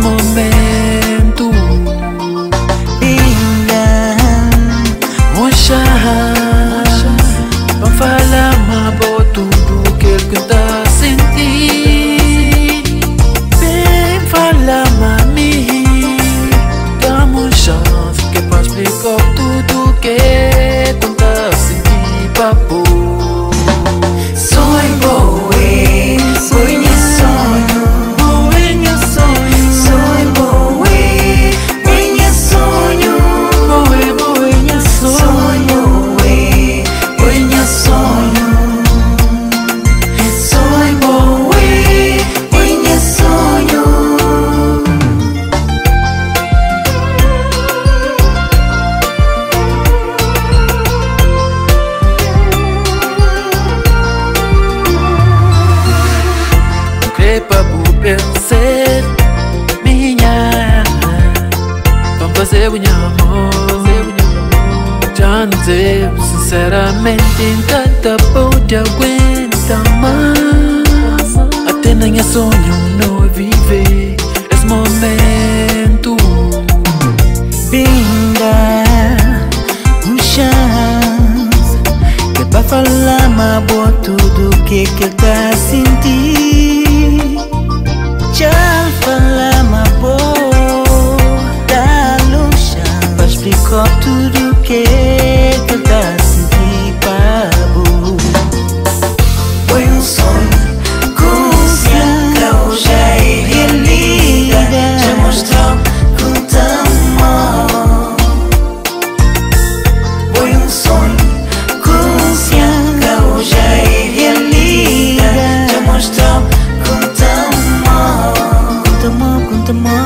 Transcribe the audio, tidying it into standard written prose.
momento. Pinga, Mocha, vamos falar mais tudo que ele tá sentindo. Vem falar mami, dá-me chance que pra explicar tudo que ele tá sentindo, papo. sonho boe, sonho sonho. Para pensar minha, vamos fazer o amor. Já não sei, sinceramente, encanta pode aguentar mais. Até nem é sonho não é viver esse momento. Pinga, chance que pra falar mais boa tudo que ele tá sentindo. Já fala mais boa, dá-lhe chance pra explicar tudo que ele tá sentindo, papo. Foi sonho, consciente, hoje é realidade. Já mostrou com tão amor. Foi sonho, consciente, hoje é realidade. Já mostrou com tão amor.